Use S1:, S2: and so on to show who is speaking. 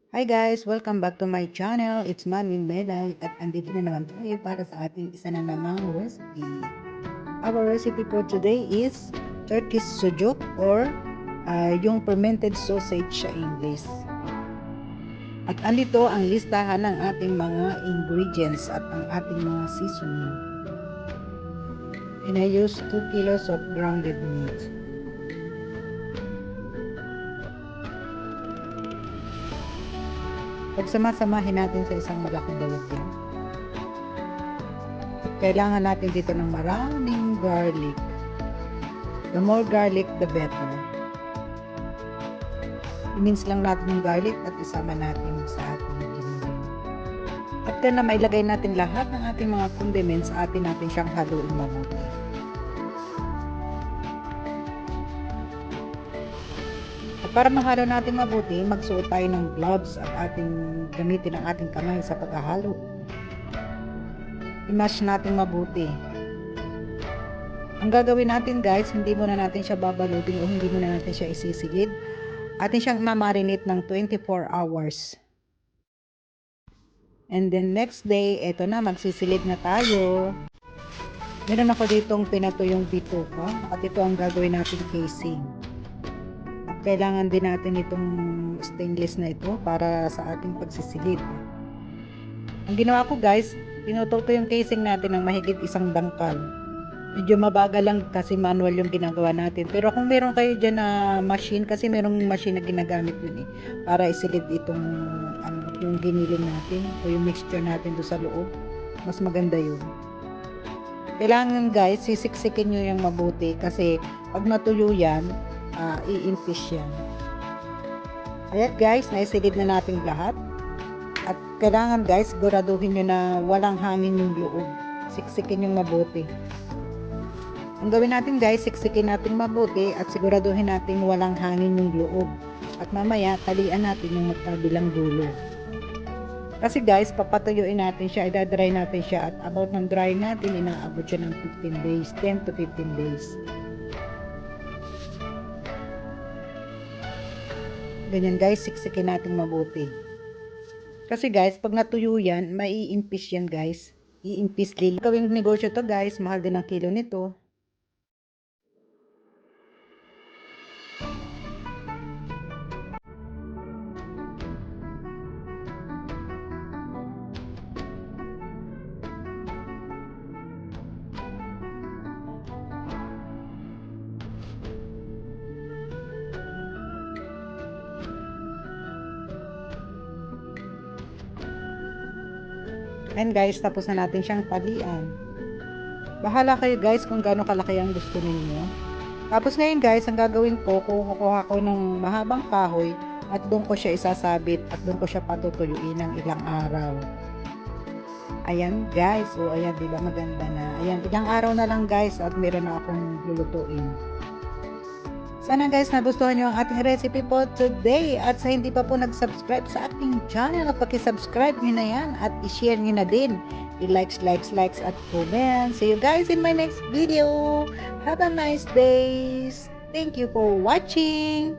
S1: Hi guys! Welcome back to my channel. It's Mami Melay at andito na naman tayo para sa ating isa na namang recipe. Our recipe for today is Turkish sujuk or yung fermented sausage sa English. At andito ang listahan ng ating mga ingredients at ang ating mga seasoning. And I use 2 kilos of grounded meat. Pagsama-samahin natin sa isang malaking lalagyan. Kailangan natin dito ng maraming garlic. The more garlic, the better. I-mince lang natin yung garlic at isama natin sa ating giniling. After na mailagay natin lahat ng ating mga condiments, atin natin siyang haluin mabuti. At para mahalo natin mabuti, magsuot tayo ng gloves at gamitin ang ating kamay sa paghahalo. I-mash natin mabuti. Ang gagawin natin guys, hindi muna natin siya babalutin o hindi muna natin siya isisigid. Atin siyang mamarinate ng 24 hours. And then next day, eto na, magsisilid na tayo. Meron ako ditong pinatuyong bituka at ito ang gagawin natin casing. At kailangan din natin itong stainless na ito para sa ating pagsisilid. Ang ginawa ko guys, pinutol ko yung casing natin ng mahigit isang dangkal. Medyo mabagal lang kasi manual yung ginagawa natin. Pero kung meron kayo dyan na machine, kasi merong machine na ginagamit yun para isilid itong yung giniling natin o yung mixture natin doon sa loob. Mas maganda yun. Kailangan guys, sisiksikin nyo yung mabuti kasi pag natuyo yan, iimpis yan. Ayan guys, naisilid na natin lahat. At kailangan guys, siguraduhin nyo na walang hangin yung loob. Siksikin yung mabuti. Ang gawin natin guys, siksikin natin mabuti at siguraduhin natin walang hangin yung loob. At mamaya, talian natin yung magkabilang dulo. Kasi guys, papatuyuin natin siya, idadry natin siya at about ng dry natin, inaabot siya ng 15 days, 10 to 15 days. Ganyan guys, siksikin natin mabuti. Kasi guys, pag natuyo yan, maiimpis yan guys. Iimpis lili. Gawing negosyo to guys, mahal din ang kilo nito. And guys, tapos na natin siyang talian. Bahala kayo guys kung gaano kalaki ang gusto ninyo. Tapos ngayon guys, ang gagawin ko, kukuha ko ng mahabang kahoy at doon ko siya isasabit at doon ko siya patutuyuin ng ilang araw. Ayan guys, o ayan, diba maganda na. Ayan, ilang araw na lang guys at meron na akong lulutuin. Sana guys nagustuhan nyo ang ating recipe po today at sa hindi pa po nag-subscribe sa ating channel, paki-subscribe nyo na yan at i-share nyo na din. I-likes at comment. See you guys in my next video. Have a nice day. Thank you for watching.